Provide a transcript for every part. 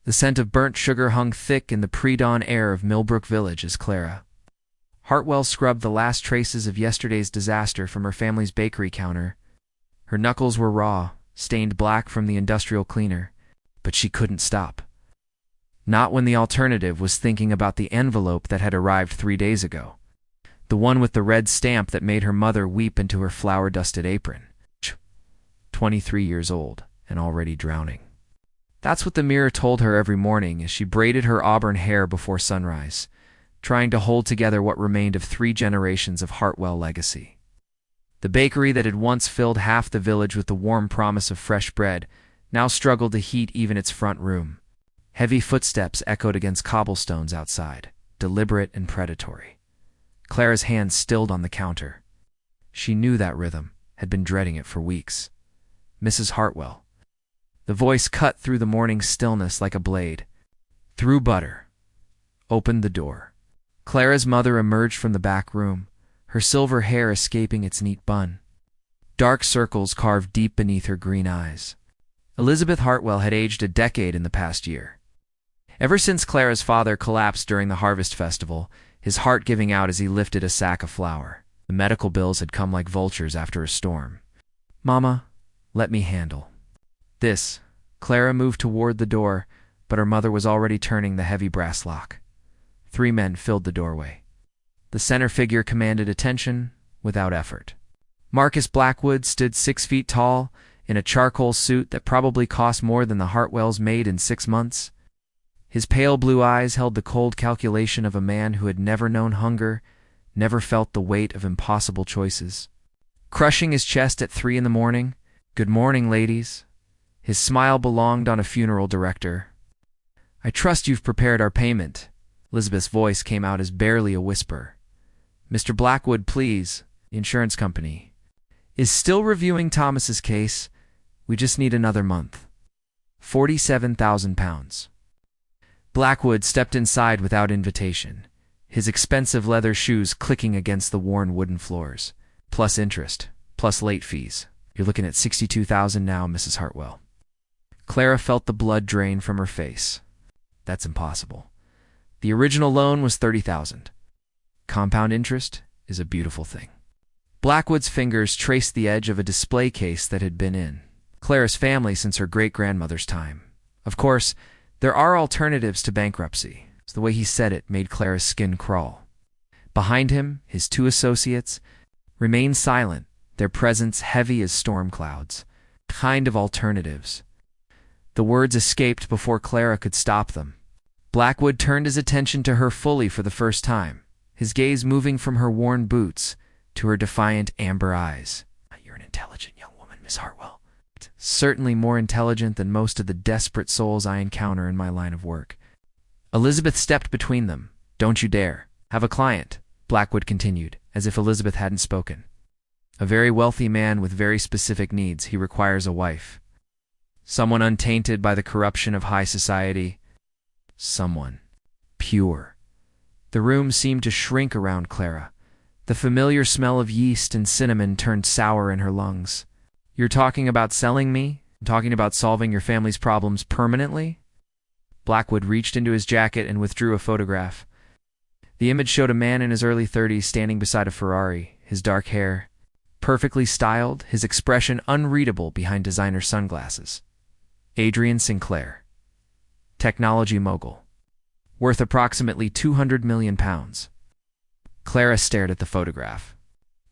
The scent of burnt sugar hung thick in the pre-dawn air of Millbrook Village as Clara Hartwell scrubbed the last traces of yesterday's disaster from her family's bakery counter. Her knuckles were raw, stained black from the industrial cleaner, but she couldn't stop. Not when the alternative was thinking about the envelope that had arrived 3 days ago. The one with the red stamp that made her mother weep into her flour-dusted apron. 23 years old and already drowning. That's what the mirror told her every morning as she braided her auburn hair before sunrise, trying to hold together what remained of 3 generations of Hartwell legacy. The bakery that had once filled half the village with the warm promise of fresh bread now struggled to heat even its front room. Heavy footsteps echoed against cobblestones outside, deliberate and predatory. Clara's hands stilled on the counter. She knew that rhythm, had been dreading it for weeks. Mrs. Hartwell. The voice cut through the morning stillness like a blade. Threw butter. Opened the door. Clara's mother emerged from the back room, her silver hair escaping its neat bun. Dark circles carved deep beneath her green eyes. Elizabeth Hartwell had aged a decade in the past year. Ever since Clara's father collapsed during the harvest festival, his heart giving out as he lifted a sack of flour. The medical bills had come like vultures after a storm. "Mama, let me handle this." Clara moved toward the door, but her mother was already turning the heavy brass lock. 3 men filled the doorway. The center figure commanded attention without effort. Marcus Blackwood stood 6 feet tall, in a charcoal suit that probably cost more than the Hartwells made in 6 months. His pale blue eyes held the cold calculation of a man who had never known hunger, never felt the weight of impossible choices. Crushing his chest at 3 in the morning, "Good morning, ladies." His smile belonged on a funeral director. "I trust you've prepared our payment." Elizabeth's voice came out as barely a whisper. "Mr. Blackwood, please. The insurance company is still reviewing Thomas's case. We just need another month. £47,000. Blackwood stepped inside without invitation, his expensive leather shoes clicking against the worn wooden floors. "Plus interest, plus late fees. You're looking at $62,000 now, Mrs. Hartwell." Clara felt the blood drain from her face. That's impossible. The original loan was $30,000. Compound interest is a beautiful thing. Blackwood's fingers traced the edge of a display case that had been in Clara's family since her great-grandmother's time. Of course, there are alternatives to bankruptcy. The way he said it made Clara's skin crawl. Behind him, his 2 associates remained silent, their presence heavy as storm clouds. Kind of alternatives. The words escaped before Clara could stop them. Blackwood turned his attention to her fully for the first time, his gaze moving from her worn boots to her defiant amber eyes. "You're an intelligent young woman, Miss Hartwell. Certainly more intelligent than most of the desperate souls I encounter in my line of work." Elizabeth stepped between them. "Don't you dare. Have a client," Blackwood continued, as if Elizabeth hadn't spoken. "A very wealthy man with very specific needs. He requires a wife. Someone untainted by the corruption of high society. Someone pure." The room seemed to shrink around Clara. The familiar smell of yeast and cinnamon turned sour in her lungs. "You're talking about selling me? Talking about solving your family's problems permanently?" Blackwood reached into his jacket and withdrew a photograph. The image showed a man in his early 30s standing beside a Ferrari, his dark hair perfectly styled, his expression unreadable behind designer sunglasses. Adrian Sinclair. Technology mogul. Worth approximately £200 million. Clara stared at the photograph.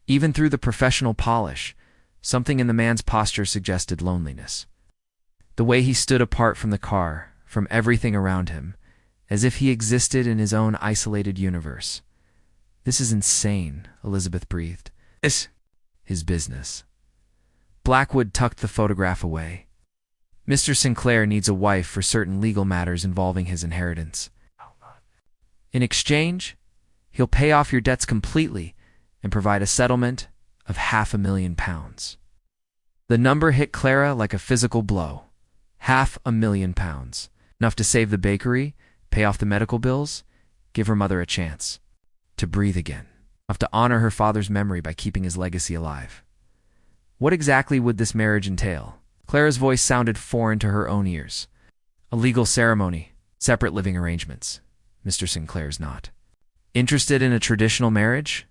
Even through the professional polish, something in the man's posture suggested loneliness. The way he stood apart from the car, from everything around him, as if he existed in his own isolated universe. "This is insane," Elizabeth breathed. "This his business." Blackwood tucked the photograph away. "Mr. Sinclair needs a wife for certain legal matters involving his inheritance. In exchange, he'll pay off your debts completely and provide a settlement of £500,000. The number hit Clara like a physical blow. £500,000. Enough to save the bakery, pay off the medical bills, give her mother a chance to breathe again. Enough to honor her father's memory by keeping his legacy alive. What exactly would this marriage entail? Clara's voice sounded foreign to her own ears. A legal ceremony, separate living arrangements. Mr. Sinclair's not interested in a traditional marriage.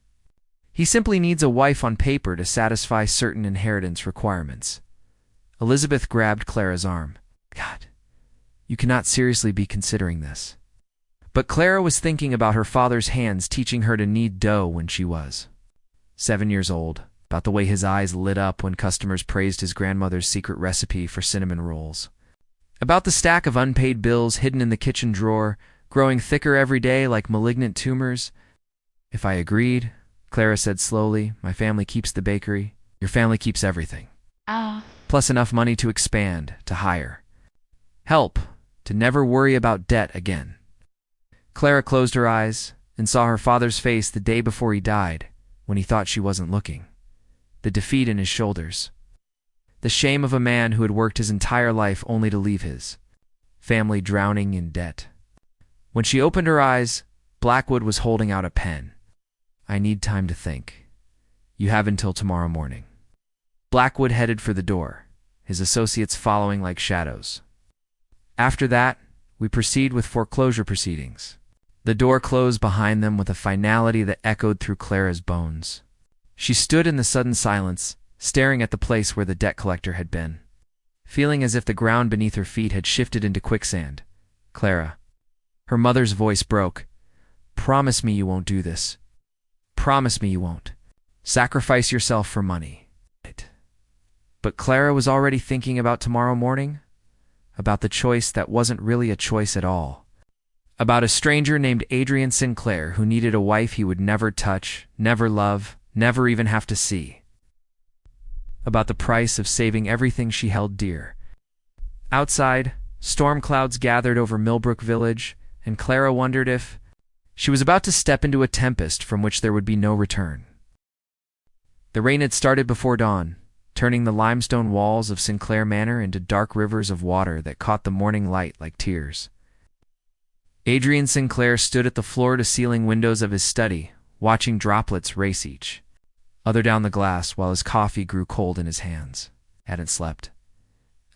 He simply needs a wife on paper to satisfy certain inheritance requirements. Elizabeth grabbed Clara's arm. God, you cannot seriously be considering this. But Clara was thinking about her father's hands teaching her to knead dough when she was 7 years old, about the way his eyes lit up when customers praised his grandmother's secret recipe for cinnamon rolls, about the stack of unpaid bills hidden in the kitchen drawer, growing thicker every day like malignant tumors. If I agreed, Clara said slowly, my family keeps the bakery. Your family keeps everything. Plus enough money to expand, to hire help, to never worry about debt again. Clara closed her eyes and saw her father's face the day before he died, when he thought she wasn't looking. The defeat in his shoulders. The shame of a man who had worked his entire life only to leave his family drowning in debt. When she opened her eyes, Blackwood was holding out a pen. I need time to think. You have until tomorrow morning. Blackwood headed for the door, his associates following like shadows. After that, we proceed with foreclosure proceedings. The door closed behind them with a finality that echoed through Clara's bones. She stood in the sudden silence, staring at the place where the debt collector had been, feeling as if the ground beneath her feet had shifted into quicksand. Clara. Her mother's voice broke. Promise me you won't do this. Promise me you won't. Sacrifice yourself for money. But Clara was already thinking about tomorrow morning, about the choice that wasn't really a choice at all, about a stranger named Adrian Sinclair who needed a wife he would never touch, never love, never even have to see, about the price of saving everything she held dear. Outside, storm clouds gathered over Millbrook Village, and Clara wondered if she was about to step into a tempest from which there would be no return. The rain had started before dawn, turning the limestone walls of Sinclair Manor into dark rivers of water that caught the morning light like tears. Adrian Sinclair stood at the floor-to-ceiling windows of his study, watching droplets race each other down the glass while his coffee grew cold in his hands. Hadn't slept.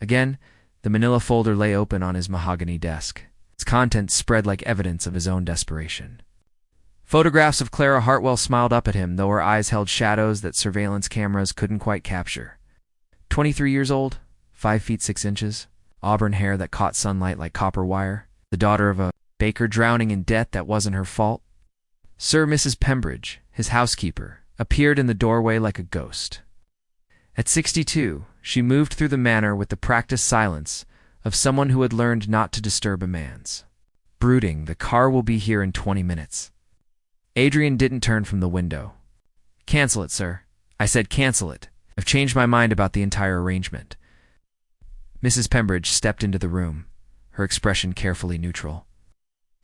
Again, the manila folder lay open on his mahogany desk. Its contents spread like evidence of his own desperation. Photographs of Clara Hartwell smiled up at him, though her eyes held shadows that surveillance cameras couldn't quite capture. 23 years old, 5 feet 6 inches, auburn hair that caught sunlight like copper wire, the daughter of a baker drowning in debt that wasn't her fault. Sir Mrs. Pembridge, his housekeeper, appeared in the doorway like a ghost. At 62, she moved through the manor with the practiced silence of someone who had learned not to disturb a man's brooding. The car will be here in 20 minutes. Adrian didn't turn from the window. Cancel it, sir. I said cancel it. I've changed my mind about the entire arrangement. Mrs. Pembridge stepped into the room, her expression carefully neutral.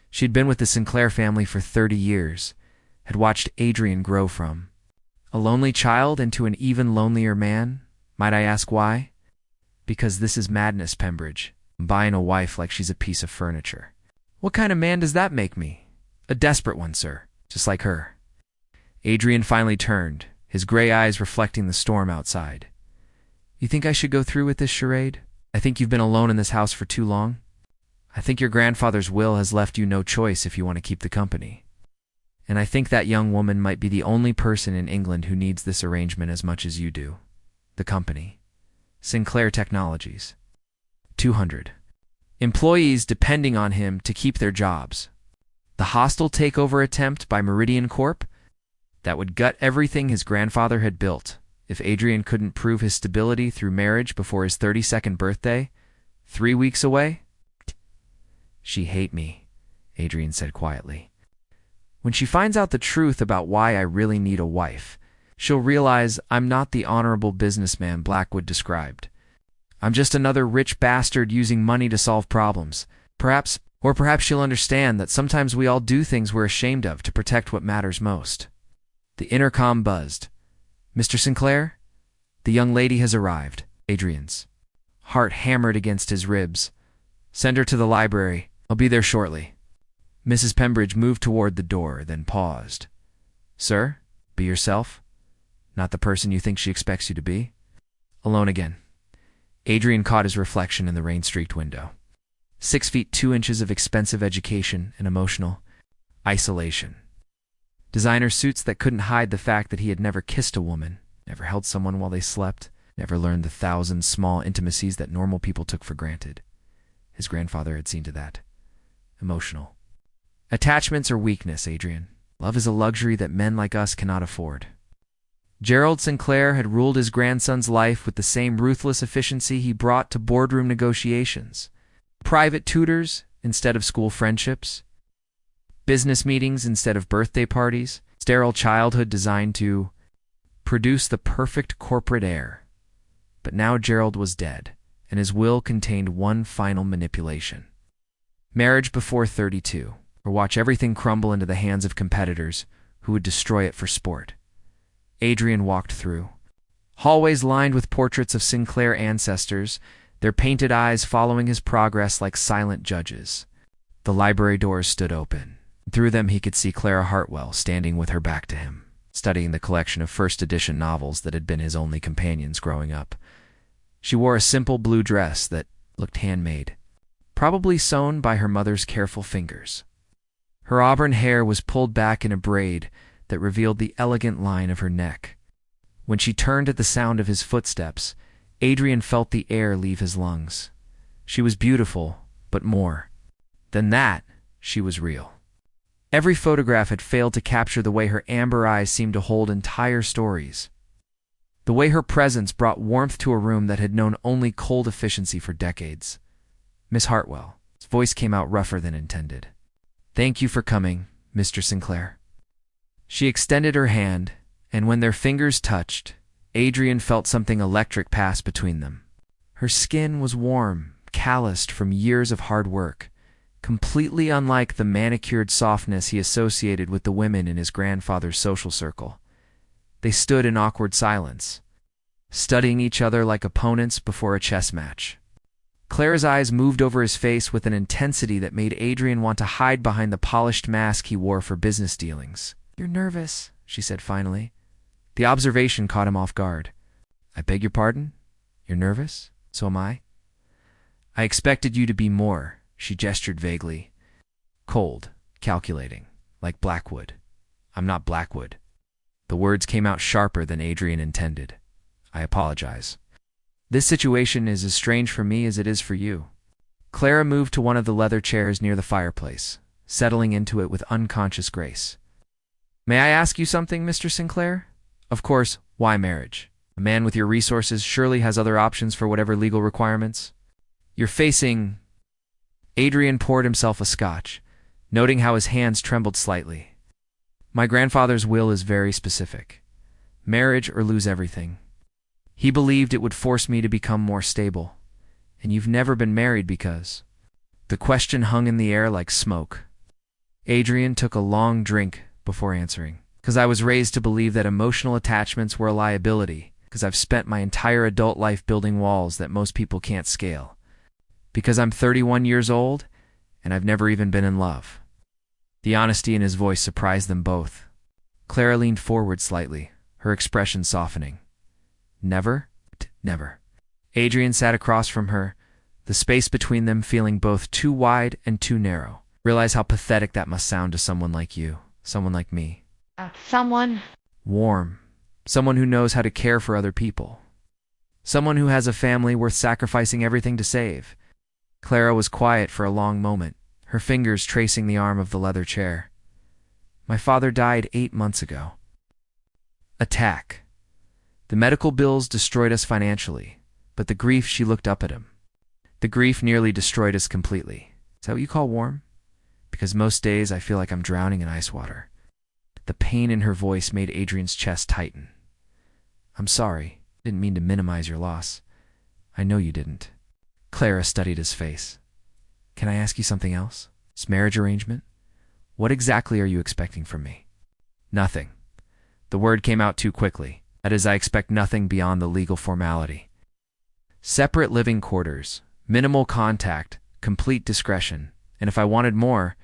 She'd been with the Sinclair family for 30 years, had watched Adrian grow from a lonely child into an even lonelier man. Might I ask why? Because this is madness, Pembridge. I'm buying a wife like she's a piece of furniture. What kind of man does that make me? A desperate one, sir. Just like her. Adrian finally turned, his gray eyes reflecting the storm outside. You think I should go through with this charade? I think you've been alone in this house for too long. I think your grandfather's will has left you no choice if you want to keep the company. And I think that young woman might be the only person in England who needs this arrangement as much as you do. The company. Sinclair Technologies. 200 employees depending on him to keep their jobs. The hostile takeover attempt by Meridian Corp? That would gut everything his grandfather had built if Adrian couldn't prove his stability through marriage before his 32nd birthday, 3 weeks away. She hate me, Adrian said quietly. When she finds out the truth about why I really need a wife, she'll realize I'm not the honorable businessman Blackwood described. I'm just another rich bastard using money to solve problems. Perhaps she'll understand that sometimes we all do things we're ashamed of to protect what matters most. The intercom buzzed. Mr. Sinclair? The young lady has arrived. Adrian's heart hammered against his ribs. Send her to the library. I'll be there shortly. Mrs. Pembridge moved toward the door, then paused. Sir, be yourself. Not the person you think she expects you to be. Alone again. Adrian caught his reflection in the rain-streaked window. 6 feet 2 inches of expensive education and emotional isolation. Designer suits that couldn't hide the fact that he had never kissed a woman, never held someone while they slept, never learned the thousand small intimacies that normal people took for granted. His grandfather had seen to that. Emotional attachments are weakness, Adrian. Love is a luxury that men like us cannot afford. Gerald Sinclair had ruled his grandson's life with the same ruthless efficiency he brought to boardroom negotiations. Private tutors instead of school friendships, business meetings instead of birthday parties, sterile childhood designed to produce the perfect corporate heir. But now Gerald was dead, and his will contained one final manipulation. Marriage before 32, or watch everything crumble into the hands of competitors who would destroy it for sport. Adrian walked through hallways lined with portraits of Sinclair ancestors, their painted eyes following his progress like silent judges. The library doors stood open. Through them he could see Clara Hartwell standing with her back to him, studying the collection of first-edition novels that had been his only companions growing up. She wore a simple blue dress that looked handmade, probably sewn by her mother's careful fingers. Her auburn hair was pulled back in a braid that revealed the elegant line of her neck. When she turned at the sound of his footsteps, Adrian felt the air leave his lungs. She was beautiful, but more than that, she was real. Every photograph had failed to capture the way her amber eyes seemed to hold entire stories. The way her presence brought warmth to a room that had known only cold efficiency for decades. Miss Hartwell. His voice came out rougher than intended. "Thank you for coming, Mr. Sinclair." She extended her hand, and when their fingers touched, Adrian felt something electric pass between them. Her skin was warm, calloused from years of hard work, completely unlike the manicured softness he associated with the women in his grandfather's social circle. They stood in awkward silence, studying each other like opponents before a chess match. Clara's eyes moved over his face with an intensity that made Adrian want to hide behind the polished mask he wore for business dealings. "You're nervous," she said finally. The observation caught him off guard. "I beg your pardon? You're nervous? So am I." "I expected you to be more," she gestured vaguely. "Cold, calculating, like Blackwood. I'm not Blackwood." The words came out sharper than Adrian intended. "I apologize. This situation is as strange for me as it is for you." Clara moved to one of the leather chairs near the fireplace, settling into it with unconscious grace. "May I ask you something, Mr. Sinclair? Of course, why marriage? A man with your resources surely has other options for whatever legal requirements. You're facing—" Adrian poured himself a scotch, noting how his hands trembled slightly. "My grandfather's will is very specific. Marriage or lose everything. He believed it would force me to become more stable. And you've never been married because—" The question hung in the air like smoke. Adrian took a long drink before answering. "Because I was raised to believe that emotional attachments were a liability. Because I've spent my entire adult life building walls that most people can't scale. Because I'm 31 years old, and I've never even been in love." The honesty in his voice surprised them both. Clara leaned forward slightly, her expression softening. "Never?" "Never." Adrian sat across from her, the space between them feeling both too wide and too narrow. "Realize how pathetic that must sound to someone like you, someone like me." Someone? "Warm. Someone who knows how to care for other people. Someone who has a family worth sacrificing everything to save." Clara was quiet for a long moment, her fingers tracing the arm of the leather chair. "My father died 8 months ago. Attack. The medical bills destroyed us financially, but the grief," she looked up at him. "The grief nearly destroyed us completely. Is that what you call warm? Because most days I feel like I'm drowning in ice water." The pain in her voice made Adrian's chest tighten. "I'm sorry. Didn't mean to minimize your loss. I know you didn't." Clara studied his face. "Can I ask you something else? This marriage arrangement? What exactly are you expecting from me?" "Nothing." The word came out too quickly. "That is, I expect nothing beyond the legal formality. Separate living quarters, minimal contact, complete discretion, and if I wanted more—"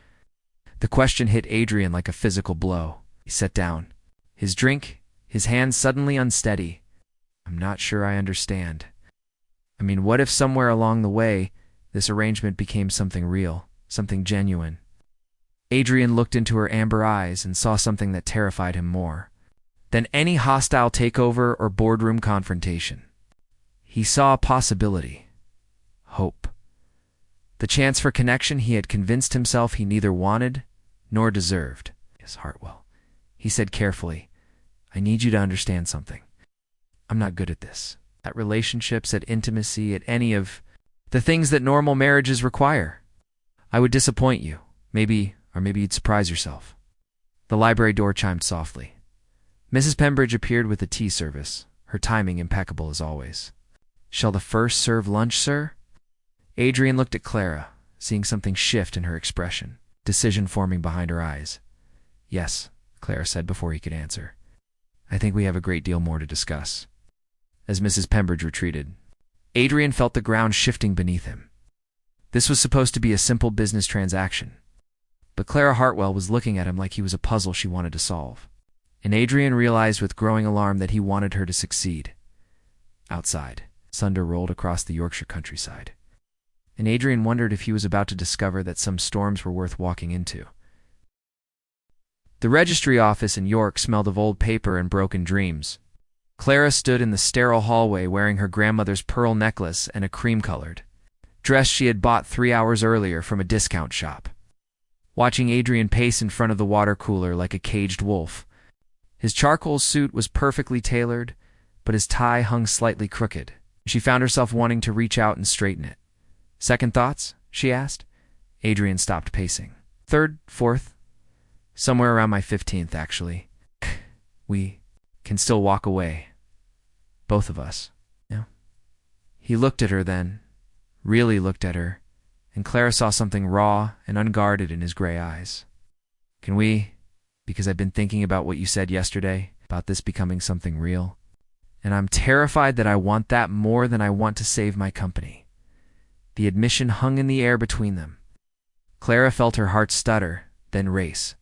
The question hit Adrian like a physical blow. He sat down, his drink, his hands suddenly unsteady. "I'm not sure I understand. I mean, what if somewhere along the way, This arrangement became something real, something genuine. Adrian looked into her amber eyes and saw something that terrified him more than any hostile takeover or boardroom confrontation. He saw a possibility. Hope. The chance for connection he had convinced himself he neither wanted nor deserved. Yes, Hartwell, he said carefully, I need you to understand something. I'm not good at this. At relationships, at intimacy, at any of the things that normal marriages require. I would disappoint you. Maybe you'd surprise yourself. The library door chimed softly. Mrs. Pembridge appeared with the tea service, her timing impeccable as always. Shall the first serve lunch, sir? Adrian looked at Clara, seeing something shift in her expression, decision forming behind her eyes. Yes, Clara said before he could answer. I think we have a great deal more to discuss. As Mrs. Pembridge retreated, Adrian felt the ground shifting beneath him. This was supposed to be a simple business transaction, but Clara Hartwell was looking at him like he was a puzzle she wanted to solve. And Adrian realized with growing alarm that he wanted her to succeed. Outside, thunder rolled across the Yorkshire countryside, and Adrian wondered if he was about to discover that some storms were worth walking into. The registry office in York smelled of old paper and broken dreams. Clara stood in the sterile hallway wearing her grandmother's pearl necklace and a cream-colored dress she had bought 3 hours earlier from a discount shop, watching Adrian pace in front of the water cooler like a caged wolf. His charcoal suit was perfectly tailored, but his tie hung slightly crooked. She found herself wanting to reach out and straighten it. Second thoughts? She asked. Adrian stopped pacing. Third, fourth? Somewhere around my 15th, actually. We can still walk away. Both of us. Yeah. He looked at her then, really looked at her, and Clara saw something raw and unguarded in his gray eyes. Can we? Because I've been thinking about what you said yesterday, about this becoming something real. And I'm terrified that I want that more than I want to save my company. The admission hung in the air between them. Clara felt her heart stutter, then race.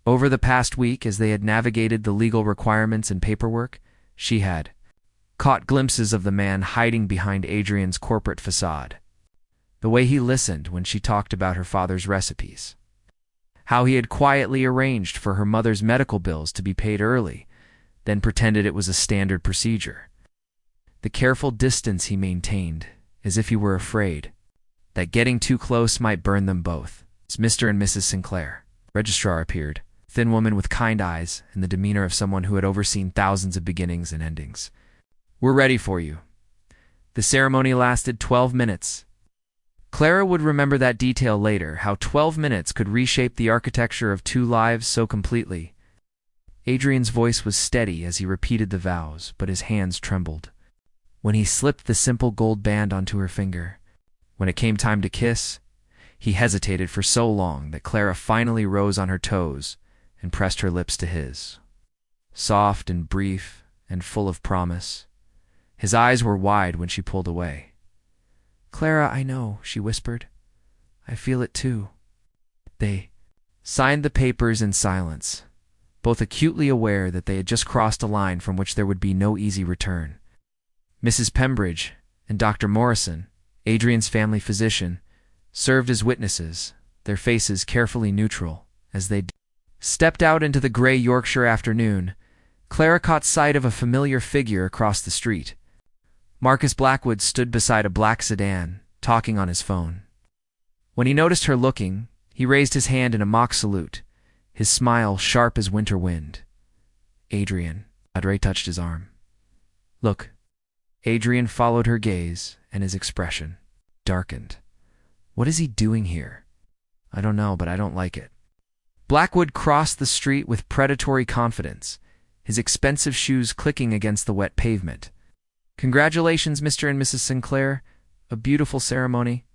Over the past week, as they had navigated the legal requirements and paperwork, she had caught glimpses of the man hiding behind Adrian's corporate facade. The way he listened when she talked about her father's recipes. How he had quietly arranged for her mother's medical bills to be paid early, then pretended it was a standard procedure. The careful distance he maintained, as if he were afraid that getting too close might burn them both. It's Mr. and Mrs. Sinclair. Registrar appeared, a thin woman with kind eyes and the demeanor of someone who had overseen thousands of beginnings and endings. We're ready for you. The ceremony lasted 12 minutes. Clara would remember that detail later, how 12 minutes could reshape the architecture of two lives so completely. Adrian's voice was steady as he repeated the vows, but his hands trembled. When he slipped the simple gold band onto her finger, when it came time to kiss, he hesitated for so long that Clara finally rose on her toes and pressed her lips to his. Soft and brief and full of promise. His eyes were wide when she pulled away. Clara, I know, she whispered. I feel it too. They signed the papers in silence, both acutely aware that they had just crossed a line from which there would be no easy return. Mrs. Pembridge and Dr. Morrison, Adrian's family physician, served as witnesses, their faces carefully neutral, as they stepped out into the gray Yorkshire afternoon. Clara caught sight of a familiar figure across the street. Marcus Blackwood stood beside a black sedan, talking on his phone. When he noticed her looking, he raised his hand in a mock salute, his smile sharp as winter wind. Adrian. Audrey touched his arm. Look. Adrian followed her gaze, and his expression darkened. What is he doing here? I don't know, but I don't like it. Blackwood crossed the street with predatory confidence, his expensive shoes clicking against the wet pavement. Congratulations, Mr. and Mrs. Sinclair. A beautiful ceremony.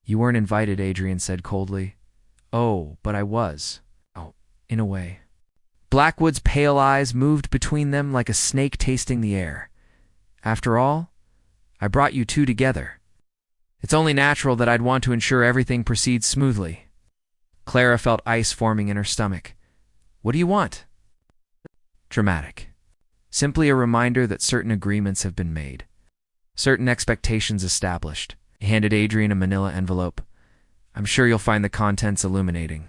You weren't invited, Adrian said coldly. Oh, but I was. Oh, in a way. Blackwood's pale eyes moved between them like a snake tasting the air. After all, I brought you two together. It's only natural that I'd want to ensure everything proceeds smoothly. Clara felt ice forming in her stomach. What do you want? Dramatic. Simply a reminder that certain agreements have been made, certain expectations established, He handed Adrian a manila envelope. I'm sure you'll find the contents illuminating.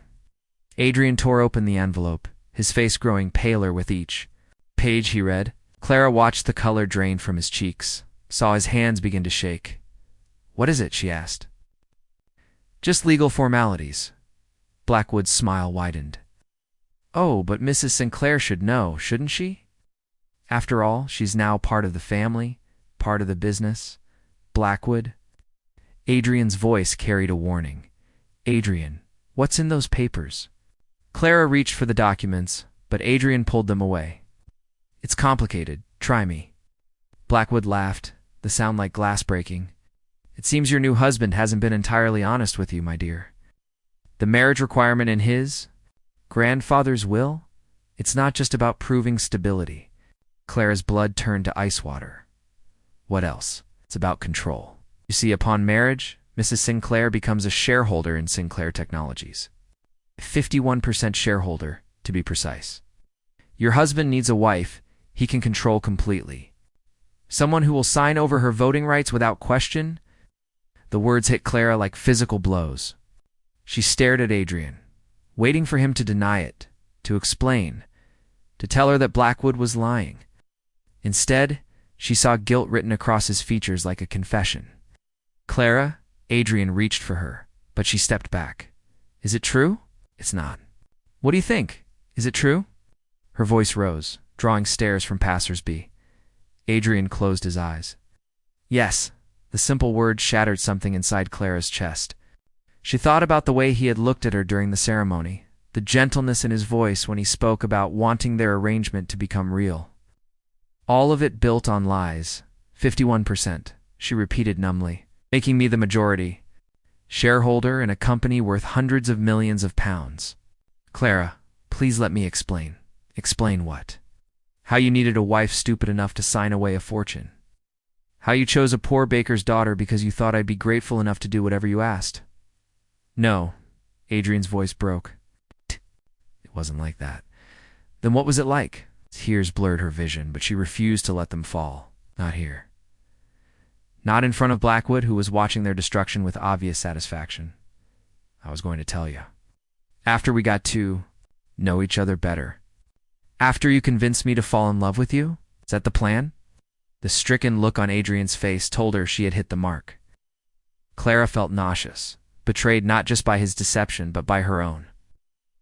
Adrian tore open the envelope, his face growing paler with each page he read. Clara watched the color drain from his cheeks, saw his hands begin to shake. What is it? She asked. Just legal formalities. Blackwood's smile widened. Oh, but Mrs. Sinclair should know, shouldn't she? After all, she's now part of the family, part of the business. Blackwood. Adrian's voice carried a warning. Adrian, what's in those papers? Clara reached for the documents, but Adrian pulled them away. It's complicated. Try me. Blackwood laughed, the sound like glass breaking. It seems your new husband hasn't been entirely honest with you, my dear. The marriage requirement in his grandfather's will? It's not just about proving stability. Clara's blood turned to ice water. What else? It's about control. You see, upon marriage, Mrs. Sinclair becomes a shareholder in Sinclair Technologies. 51% shareholder, to be precise. Your husband needs a wife he can control completely. Someone who will sign over her voting rights without question. The words hit Clara like physical blows. She stared at Adrian, waiting for him to deny it, to explain, to tell her that Blackwood was lying. Instead, she saw guilt written across his features like a confession. Clara, Adrian reached for her, but she stepped back. Is it true? It's not. What do you think? Is it true? Her voice rose, drawing stares from passers-by. Adrian closed his eyes. Yes, the simple word shattered something inside Clara's chest. She thought about the way he had looked at her during the ceremony, the gentleness in his voice when he spoke about wanting their arrangement to become real. All of it built on lies. 51%, she repeated numbly, making me the majority. Shareholder in a company worth hundreds of millions of pounds. Clara, please let me explain. Explain what? How you needed a wife stupid enough to sign away a fortune. How you chose a poor baker's daughter because you thought I'd be grateful enough to do whatever you asked. No, Adrian's voice broke. It wasn't like that. Then what was it like? Tears blurred her vision, but she refused to let them fall. Not here. Not in front of Blackwood, who was watching their destruction with obvious satisfaction. I was going to tell you. After we got to know each other better. After you convinced me to fall in love with you? Is that the plan? The stricken look on Adrian's face told her she had hit the mark. Clara felt nauseous, betrayed not just by his deception but by her own.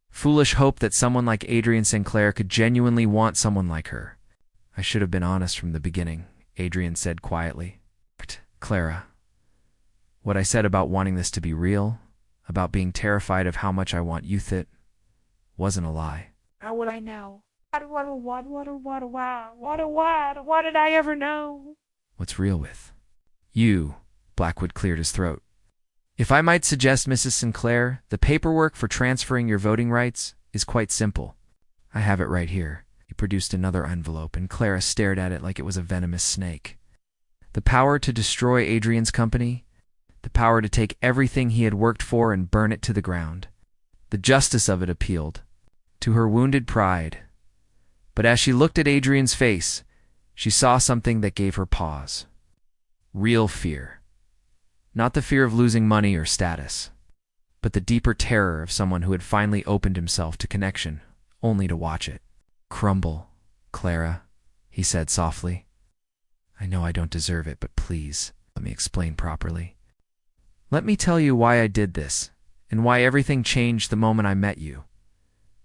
Foolish hope that someone like Adrian Sinclair could genuinely want someone like her. I should have been honest from the beginning, Adrian said quietly. Clara, what I said about wanting this to be real, about being terrified of how much I want it, wasn't a lie. How would I know? What did I ever know? What's real with? You, Blackwood cleared his throat. If I might suggest, Mrs. Sinclair, the paperwork for transferring your voting rights is quite simple. I have it right here. He produced another envelope, and Clara stared at it like it was a venomous snake. The power to destroy Adrian's company, the power to take everything he had worked for and burn it to the ground. The justice of it appealed to her wounded pride. But as she looked at Adrian's face, she saw something that gave her pause. Real fear. Not the fear of losing money or status, but the deeper terror of someone who had finally opened himself to connection, only to watch it crumble. Clara, he said softly. I know I don't deserve it, but please, let me explain properly. Let me tell you why I did this, and why everything changed the moment I met you.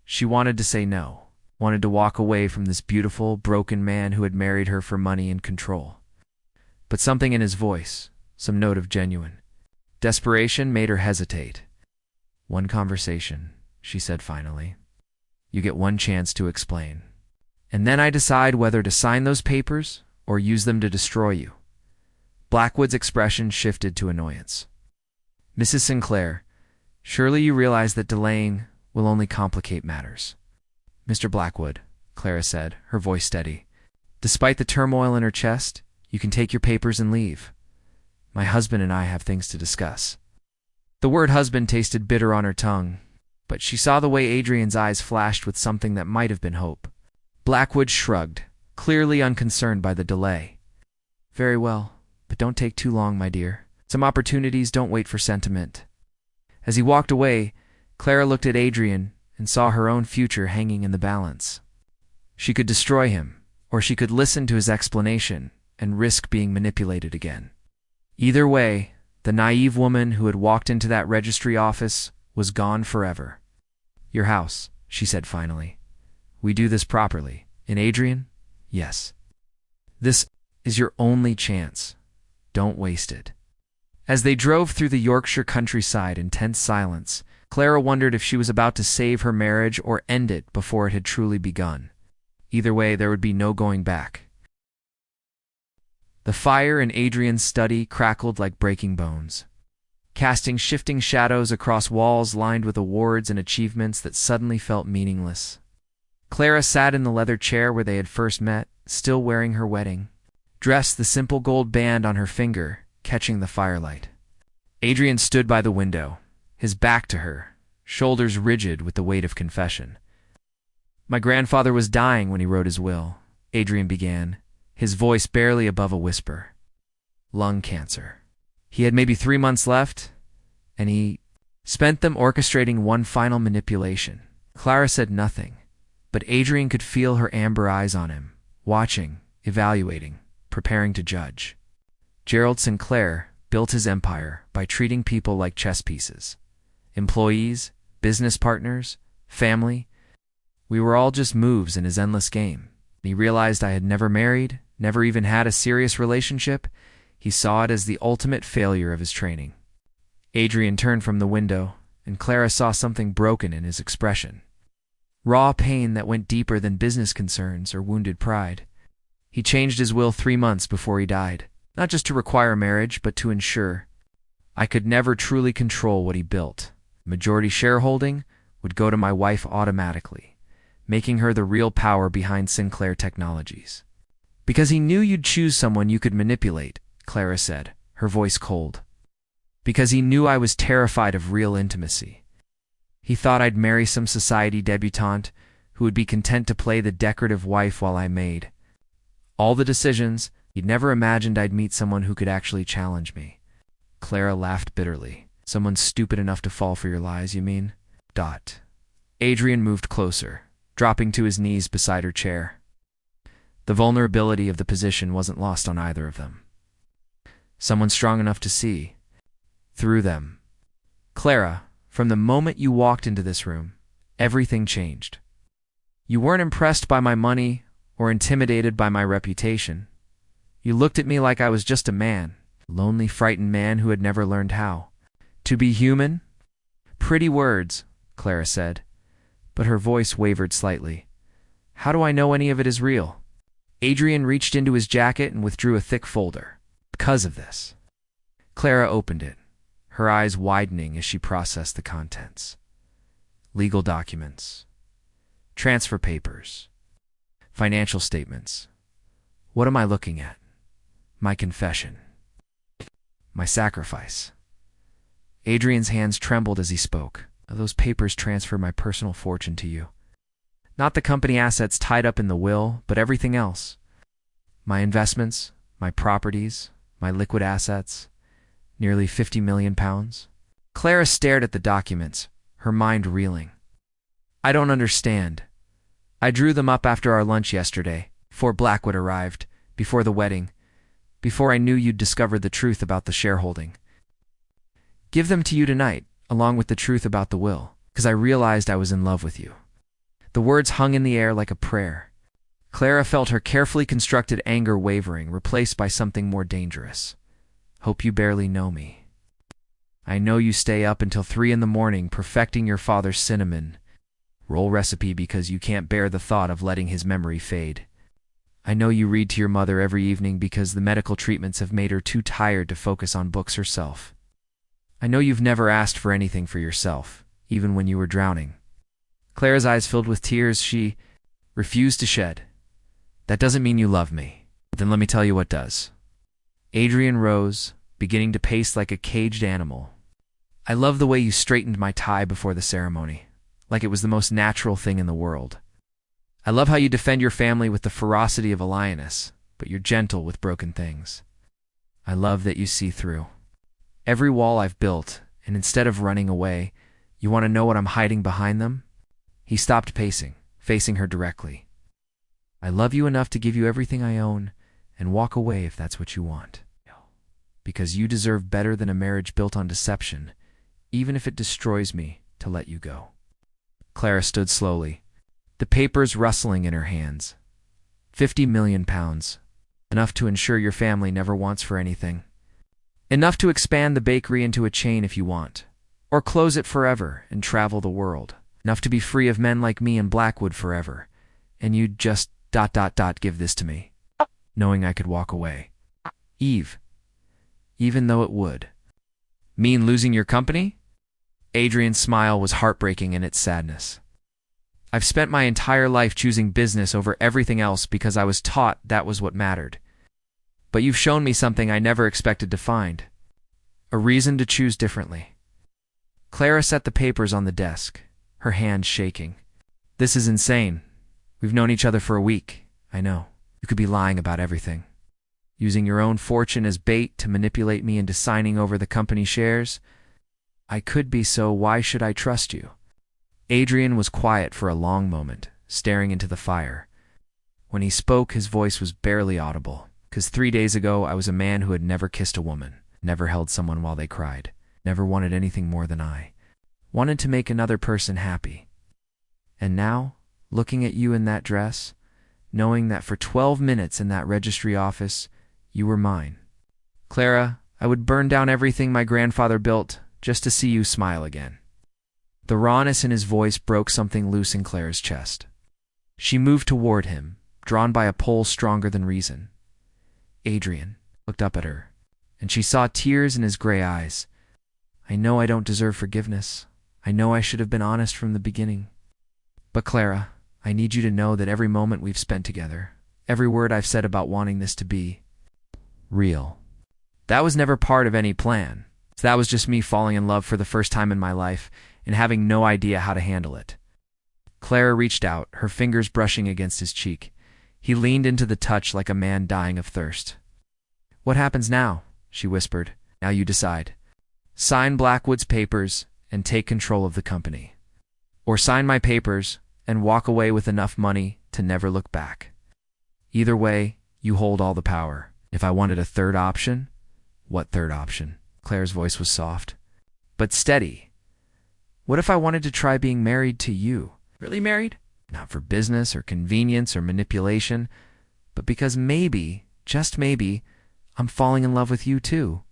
She wanted to say no, wanted to walk away from this beautiful, broken man who had married her for money and control. But something in his voice, some note of genuine desperation, made her hesitate. One conversation, she said finally. You get one chance to explain. And then I decide whether to sign those papers or use them to destroy you. Blackwood's expression shifted to annoyance. Mrs. Sinclair, surely you realize that delaying will only complicate matters. Mr. Blackwood, Clara said, her voice steady. Despite the turmoil in her chest, you can take your papers and leave. My husband and I have things to discuss. The word husband tasted bitter on her tongue, but she saw the way Adrian's eyes flashed with something that might have been hope. Blackwood shrugged, clearly unconcerned by the delay. Very well, but don't take too long, my dear. Some opportunities don't wait for sentiment. As he walked away, Clara looked at Adrian and saw her own future hanging in the balance. She could destroy him, or she could listen to his explanation and risk being manipulated again. Either way, the naive woman who had walked into that registry office was gone forever. "Your house," she said finally. "We do this properly. And Adrian? Yes. This is your only chance. Don't waste it." As they drove through the Yorkshire countryside in tense silence, Clara wondered if she was about to save her marriage or end it before it had truly begun. Either way, there would be no going back. The fire in Adrian's study crackled like breaking bones, casting shifting shadows across walls lined with awards and achievements that suddenly felt meaningless. Clara sat in the leather chair where they had first met, still wearing her wedding dress, the simple gold band on her finger catching the firelight. Adrian stood by the window, his back to her, shoulders rigid with the weight of confession. "My grandfather was dying when he wrote his will," Adrian began, his voice barely above a whisper. "Lung cancer. He had maybe 3 months left, and he spent them orchestrating one final manipulation." Clara said nothing, but Adrian could feel her amber eyes on him, watching, evaluating, preparing to judge. Gerald Sinclair built his empire by treating people like chess pieces. Employees, business partners, family. We were all just moves in his endless game. He realized I had never married, never even had a serious relationship. He saw it as the ultimate failure of his training. Adrian turned from the window, and Clara saw something broken in his expression. Raw pain that went deeper than business concerns or wounded pride. He changed his will 3 months before he died, not just to require marriage, but to ensure I could never truly control what he built. Majority shareholding would go to my wife automatically, making her the real power behind Sinclair Technologies. "Because he knew you'd choose someone you could manipulate," Clara said, her voice cold. "Because he knew I was terrified of real intimacy. He thought I'd marry some society debutante who would be content to play the decorative wife while I made all the decisions. He'd never imagined I'd meet someone who could actually challenge me." Clara laughed bitterly. "Someone stupid enough to fall for your lies, you mean?" Adrian moved closer, dropping to his knees beside her chair. The vulnerability of the position wasn't lost on either of them. Someone strong enough to see through them. "Clara, from the moment you walked into this room, everything changed. You weren't impressed by my money or intimidated by my reputation. You looked at me like I was just a man, a lonely, frightened man who had never learned how to be human." "Pretty words," Clara said, but her voice wavered slightly. "How do I know any of it is real?" Adrian reached into his jacket and withdrew a thick folder. "Because of this." Clara opened it, her eyes widening as she processed the contents. Legal documents, transfer papers, financial statements. What am I looking at? My confession. My sacrifice. Adrian's hands trembled as he spoke. "Those papers transfer my personal fortune to you. Not the company assets tied up in the will, but everything else. My investments, my properties, my liquid assets. Nearly £50 million. Clara stared at the documents, her mind reeling. "I don't understand. I drew them up after our lunch yesterday, before Blackwood arrived, before the wedding, before I knew you'd discovered the truth about the shareholding. Give them to you tonight, along with the truth about the will, because I realized I was in love with you." The words hung in the air like a prayer. Clara felt her carefully constructed anger wavering, replaced by something more dangerous. "Hope you barely know me. I know you stay up until 3 in the morning perfecting your father's cinnamon roll recipe because you can't bear the thought of letting his memory fade. I know you read to your mother every evening because the medical treatments have made her too tired to focus on books herself. I know you've never asked for anything for yourself, even when you were drowning." Clara's eyes filled with tears she refused to shed. "That doesn't mean you love me. Then let me tell you what does." Adrian rose, beginning to pace like a caged animal. "I love the way you straightened my tie before the ceremony, like it was the most natural thing in the world. I love how you defend your family with the ferocity of a lioness, but you're gentle with broken things. I love that you see through every wall I've built, and instead of running away, you want to know what I'm hiding behind them? He stopped pacing, facing her directly. I love you enough to give you everything I own and walk away if that's what you want. Because you deserve better than a marriage built on deception, even if it destroys me to let you go. Clara stood slowly, the papers rustling in her hands. 50 million pounds. Enough to ensure your family never wants for anything. Enough to expand the bakery into a chain if you want. Or close it forever and travel the world. Enough to be free of men like me in Blackwood forever. And you'd just ... give this to me. Knowing I could walk away. Eve. Even though it would. Mean losing your company? Adrian's smile was heartbreaking in its sadness. I've spent my entire life choosing business over everything else because I was taught that was what mattered. But you've shown me something I never expected to find. A reason to choose differently. Clara set the papers on the desk, her hands shaking. This is insane. We've known each other for a week. I know. You could be lying about everything. Using your own fortune as bait to manipulate me into signing over the company shares. I could be, so why should I trust you? Adrian was quiet for a long moment, staring into the fire. When he spoke, his voice was barely audible, because 3 days ago I was a man who had never kissed a woman, never held someone while they cried, never wanted anything more than I wanted to make another person happy. And now, looking at you in that dress, knowing that for 12 minutes in that registry office, you were mine. Clara, I would burn down everything my grandfather built just to see you smile again. The rawness in his voice broke something loose in Clara's chest. She moved toward him, drawn by a pull stronger than reason. Adrian looked up at her, and she saw tears in his gray eyes. I know I don't deserve forgiveness. I know I should have been honest from the beginning. But Clara, I need you to know that every moment we've spent together, every word I've said about wanting this to be real, that was never part of any plan. That was just me falling in love for the first time in my life and having no idea how to handle it. Clara reached out, her fingers brushing against his cheek. He leaned into the touch like a man dying of thirst. What happens now? She whispered. Now you decide. Sign Blackwood's papers and take control of the company. Or sign my papers and walk away with enough money to never look back. Either way, you hold all the power. If I wanted a third option? What third option? Claire's voice was soft, but steady. What if I wanted to try being married to you? Really married? Not for business or convenience or manipulation, but because maybe, just maybe, I'm falling in love with you too.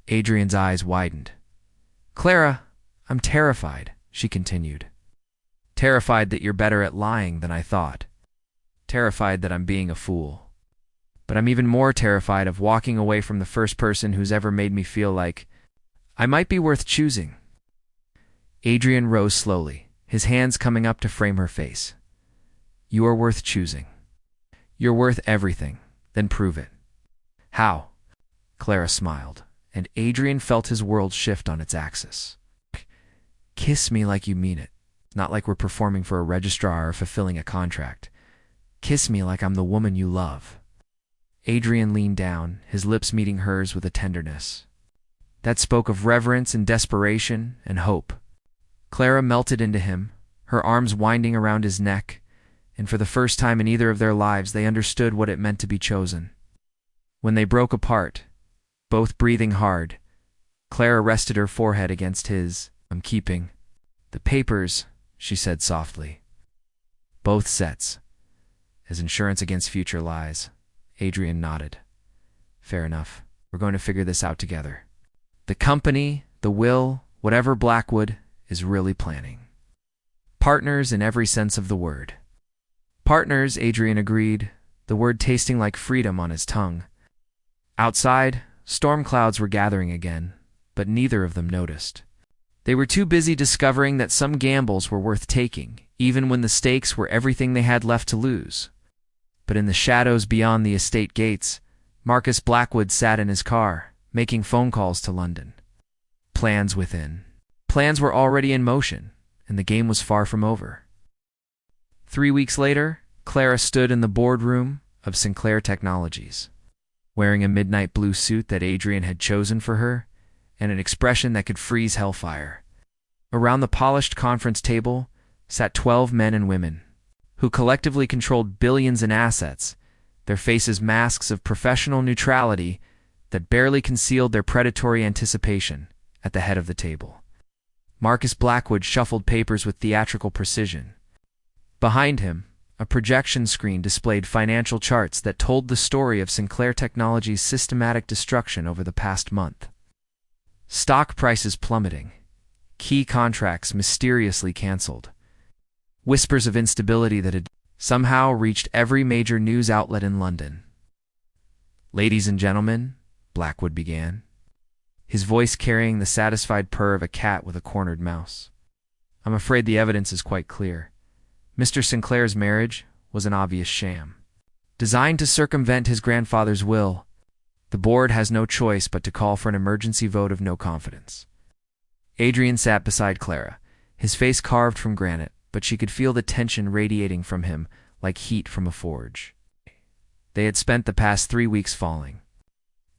Adrian's eyes widened. Clara, I'm terrified, she continued. Terrified that you're better at lying than I thought. Terrified that I'm being a fool. But I'm even more terrified of walking away from the first person who's ever made me feel like I might be worth choosing. Adrian rose slowly, his hands coming up to frame her face. You are worth choosing. You're worth everything. Then prove it. How? Clara smiled, and Adrian felt his world shift on its axis. Kiss me like you mean it, not like we're performing for a registrar or fulfilling a contract. Kiss me like I'm the woman you love. Adrian leaned down, his lips meeting hers with a tenderness that spoke of reverence and desperation and hope. Clara melted into him, her arms winding around his neck, and for the first time in either of their lives they understood what it meant to be chosen. When they broke apart, both breathing hard, Clara rested her forehead against his. I'm keeping the papers, she said softly. Both sets, as insurance against future lies. Adrian nodded. Fair enough. We're going to figure this out together. The company, the will, whatever Blackwood is really planning. Partners in every sense of the word. Partners, Adrian agreed, the word tasting like freedom on his tongue. Outside, storm clouds were gathering again, but neither of them noticed. They were too busy discovering that some gambles were worth taking, even when the stakes were everything they had left to lose. But in the shadows beyond the estate gates, Marcus Blackwood sat in his car, making phone calls to London. Plans within. Plans were already in motion, and the game was far from over. 3 weeks later, Clara stood in the boardroom of Sinclair Technologies, wearing a midnight blue suit that Adrian had chosen for her, and an expression that could freeze hellfire. Around the polished conference table sat 12 men and women, who collectively controlled billions in assets, their faces masks of professional neutrality that barely concealed their predatory anticipation. At the head of the table, Marcus Blackwood shuffled papers with theatrical precision. Behind him, a projection screen displayed financial charts that told the story of Sinclair Technology's systematic destruction over the past month. Stock prices plummeting, key contracts mysteriously canceled, whispers of instability that had somehow reached every major news outlet in London. "Ladies and gentlemen," Blackwood began, his voice carrying the satisfied purr of a cat with a cornered mouse. "I'm afraid the evidence is quite clear. Mr. Sinclair's marriage was an obvious sham. Designed to circumvent his grandfather's will, the board has no choice but to call for an emergency vote of no confidence." Adrian sat beside Clara, his face carved from granite, but she could feel the tension radiating from him like heat from a forge. They had spent the past 3 weeks falling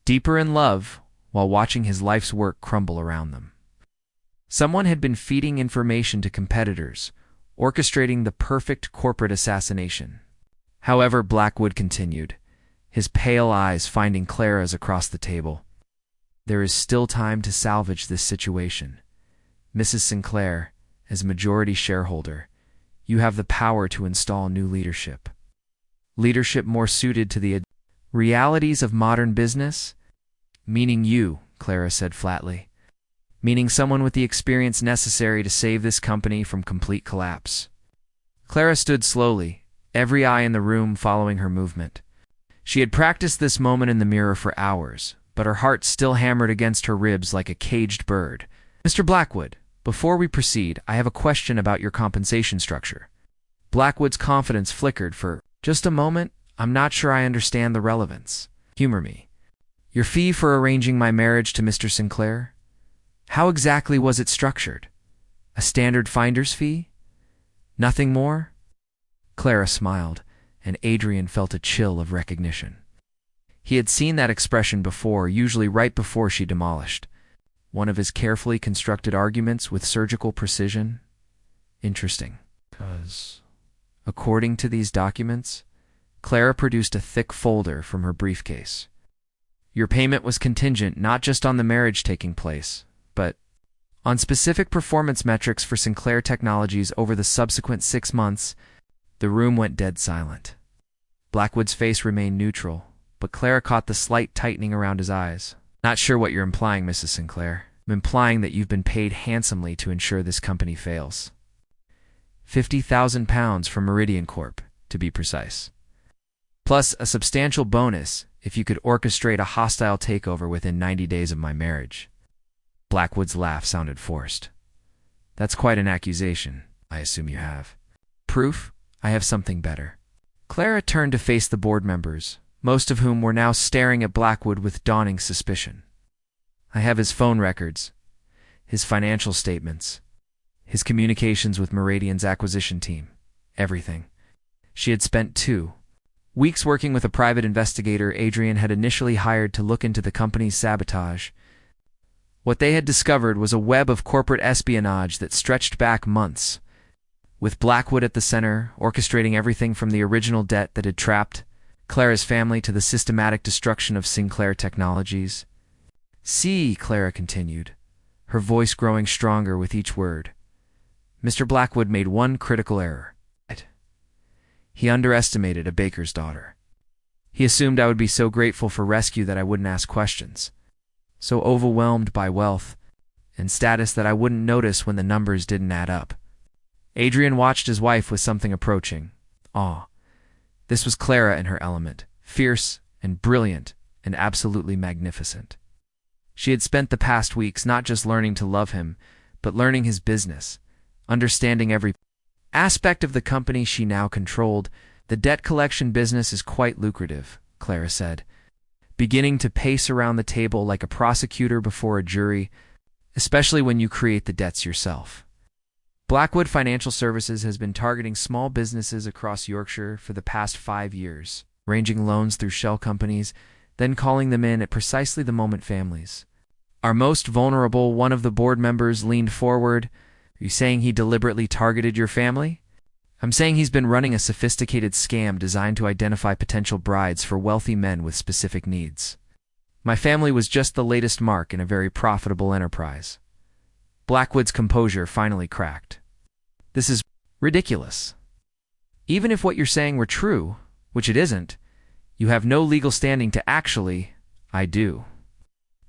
deeper in love while watching his life's work crumble around them. Someone had been feeding information to competitors, orchestrating the perfect corporate assassination. However, Blackwood continued, his pale eyes finding Clara's across the table. "There is still time to salvage this situation. Mrs. Sinclair, as majority shareholder, you have the power to install new leadership. Leadership more suited to the realities of modern business?" "Meaning you," Clara said flatly. "Meaning someone with the experience necessary to save this company from complete collapse." Clara stood slowly, every eye in the room following her movement. She had practiced this moment in the mirror for hours, but her heart still hammered against her ribs like a caged bird. "Mr. Blackwood, before we proceed, I have a question about your compensation structure." Blackwood's confidence flickered for just a moment. "I'm not sure I understand the relevance. Humor me. Your fee for arranging my marriage to Mr. Sinclair? How exactly was it structured? A standard finder's fee? Nothing more?" Clara smiled, and Adrian felt a chill of recognition. He had seen that expression before, usually right before she demolished one of his carefully constructed arguments with surgical precision. Interesting. Because, according to these documents, Clara produced a thick folder from her briefcase. "Your payment was contingent not just on the marriage taking place, but on specific performance metrics for Sinclair Technologies over the subsequent 6 months." The room went dead silent. Blackwood's face remained neutral, but Clara caught the slight tightening around his eyes. "Not sure what you're implying, Mrs. Sinclair. I'm implying that you've been paid handsomely to ensure this company fails. £50,000 from Meridian Corp, to be precise. Plus a substantial bonus if you could orchestrate a hostile takeover within 90 days of my marriage." Blackwood's laugh sounded forced. "That's quite an accusation. I assume you have proof?" "I have something better." Clara turned to face the board members, most of whom were now staring at Blackwood with dawning suspicion. "I have his phone records, his financial statements, his communications with Meridian's acquisition team, everything." She had spent 2 weeks working with a private investigator Adrian had initially hired to look into the company's sabotage. What they had discovered was a web of corporate espionage that stretched back months, with Blackwood at the center, orchestrating everything from the original debt that had trapped Clara's family to the systematic destruction of Sinclair Technologies. "See," Clara continued, her voice growing stronger with each word. "Mr. Blackwood made one critical error. He underestimated a baker's daughter. He assumed I would be so grateful for rescue that I wouldn't ask questions, so overwhelmed by wealth and status that I wouldn't notice when the numbers didn't add up." Adrian watched his wife with something approaching awe. This was Clara in her element, fierce and brilliant and absolutely magnificent. She had spent the past weeks not just learning to love him, but learning his business, understanding every aspect of the company she now controlled. "The debt collection business is quite lucrative," Clara said, beginning to pace around the table like a prosecutor before a jury, "especially when you create the debts yourself. Blackwood Financial Services has been targeting small businesses across Yorkshire for the past 5 years, arranging loans through shell companies, then calling them in at precisely the moment families Our most vulnerable, one of the board members leaned forward. Are you saying he deliberately targeted your family? I'm saying he's been running a sophisticated scam designed to identify potential brides for wealthy men with specific needs. My family was just the latest mark in a very profitable enterprise. Blackwood's composure finally cracked. This is ridiculous. Even if what you're saying were true, which it isn't, you have no legal standing to actually— I do.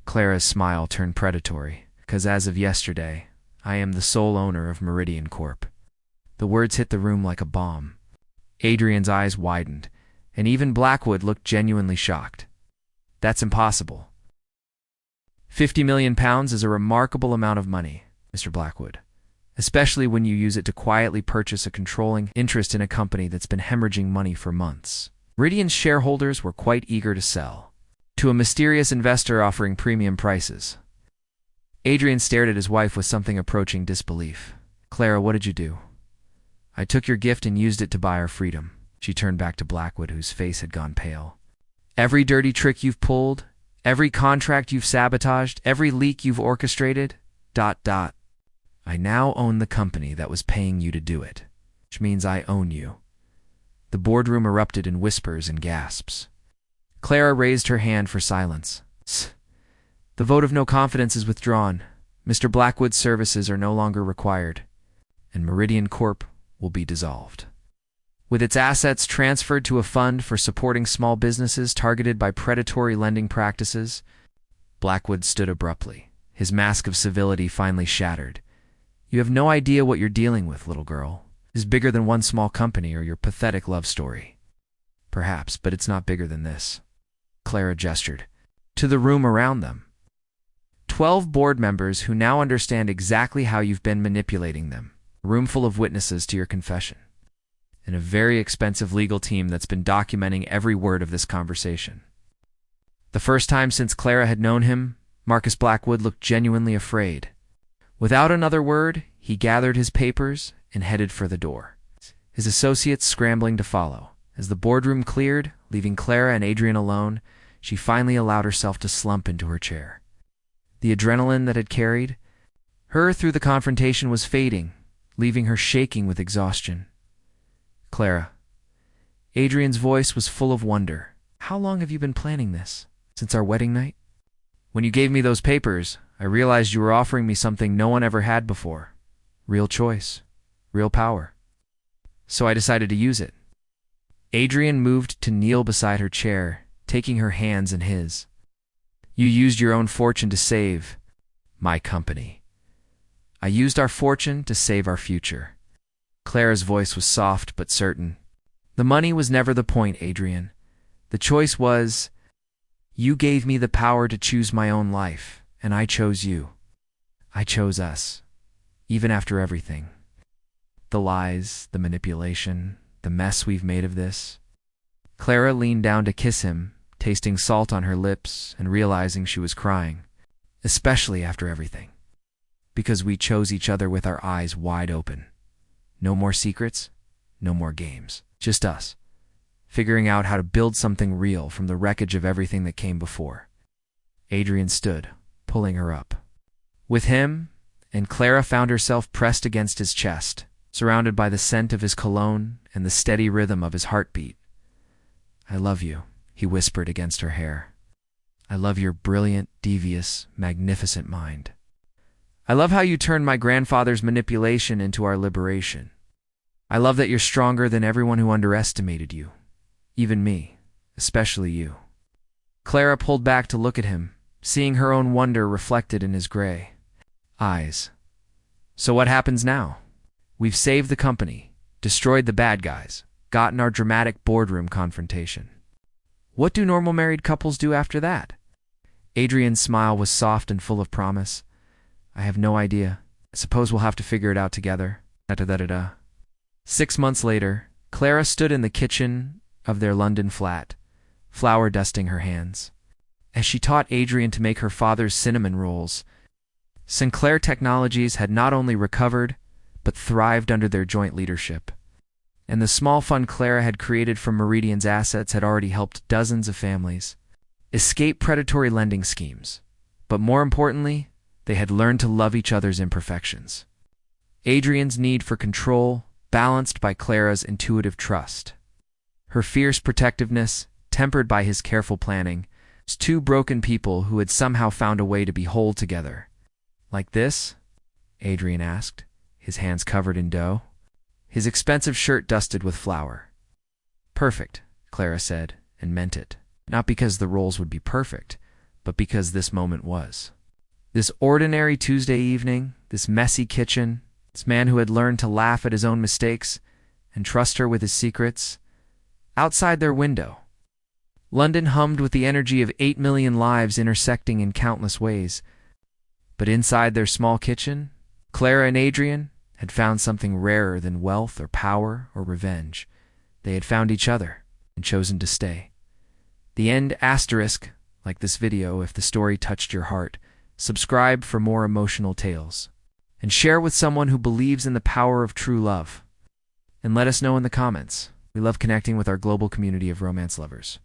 Clara's smile turned predatory, because as of yesterday, I am the sole owner of Meridian Corp. The words hit the room like a bomb. Adrian's eyes widened, and even Blackwood looked genuinely shocked. That's impossible. £50 million is a remarkable amount of money, Mr. Blackwood, especially when you use it to quietly purchase a controlling interest in a company that's been hemorrhaging money for months. Meridian's shareholders were quite eager to sell, to a mysterious investor offering premium prices. Adrian stared at his wife with something approaching disbelief. Clara, what did you do? I took your gift and used it to buy our freedom. She turned back to Blackwood, whose face had gone pale. Every dirty trick you've pulled, every contract you've sabotaged, every leak you've orchestrated, ... I now own the company that was paying you to do it, which means I own you. The boardroom erupted in whispers and gasps. Clara raised her hand for silence. The vote of no confidence is withdrawn. Mr. Blackwood's services are no longer required, and Meridian Corp will be dissolved, with its assets transferred to a fund for supporting small businesses targeted by predatory lending practices. Blackwood stood abruptly, his mask of civility finally shattered. You have no idea what you're dealing with, little girl. It is bigger than one small company or your pathetic love story. Perhaps, but it's not bigger than this. Clara gestured to the room around them. 12 board members who now understand exactly how you've been manipulating them. A room full of witnesses to your confession. And a very expensive legal team that's been documenting every word of this conversation. The first time since Clara had known him, Marcus Blackwood looked genuinely afraid. Without another word, he gathered his papers and headed for the door, his associates scrambling to follow. As the boardroom cleared, leaving Clara and Adrian alone, she finally allowed herself to slump into her chair. The adrenaline that had carried her through the confrontation was fading, leaving her shaking with exhaustion. Clara. Adrian's voice was full of wonder. How long have you been planning this? Since our wedding night? When you gave me those papers, I realized you were offering me something no one ever had before. Real choice. Real power. So I decided to use it. Adrian moved to kneel beside her chair, taking her hands in his. You used your own fortune to save my company. I used our fortune to save our future. Clara's voice was soft but certain. The money was never the point, Adrian. The choice was, you gave me the power to choose my own life, and I chose you. I chose us, even after everything. The lies, the manipulation, the mess we've made of this. Clara leaned down to kiss him, tasting salt on her lips and realizing she was crying, especially after everything. Because we chose each other with our eyes wide open. No more secrets, no more games. Just us, figuring out how to build something real from the wreckage of everything that came before. Adrian stood, pulling her up. With him, and Clara found herself pressed against his chest, surrounded by the scent of his cologne and the steady rhythm of his heartbeat. I love you, he whispered against her hair. I love your brilliant, devious, magnificent mind. I love how you turned my grandfather's manipulation into our liberation. I love that you're stronger than everyone who underestimated you. Even me, especially you. Clara pulled back to look at him, seeing her own wonder reflected in his gray eyes. So what happens now? We've saved the company, destroyed the bad guys, gotten our dramatic boardroom confrontation. What do normal married couples do after that? Adrian's smile was soft and full of promise. I have no idea. I suppose we'll have to figure it out together. 6 months later, Clara stood in the kitchen of their London flat, flour dusting her hands. As she taught Adrian to make her father's cinnamon rolls, Sinclair Technologies had not only recovered, but thrived under their joint leadership. And the small fund Clara had created from Meridian's assets had already helped dozens of families escape predatory lending schemes, But more importantly, they had learned to love each other's imperfections. Adrian's need for control, balanced by Clara's intuitive trust. Her fierce protectiveness, tempered by his careful planning, was two broken people who had somehow found a way to be whole together. Like this? Adrian asked, his hands covered in dough, his expensive shirt dusted with flour. Perfect, Clara said, and meant it. Not because the roles would be perfect, but because this moment was. This ordinary Tuesday evening, this messy kitchen, this man who had learned to laugh at his own mistakes and trust her with his secrets. Outside their window, London hummed with the energy of 8 million lives intersecting in countless ways. But inside their small kitchen, Clara and Adrian had found something rarer than wealth or power or revenge. They had found each other and chosen to stay. The end asterisk, like this video if the story touched your heart. Subscribe for more emotional tales. And share with someone who believes in the power of true love. And let us know in the comments. We love connecting with our global community of romance lovers.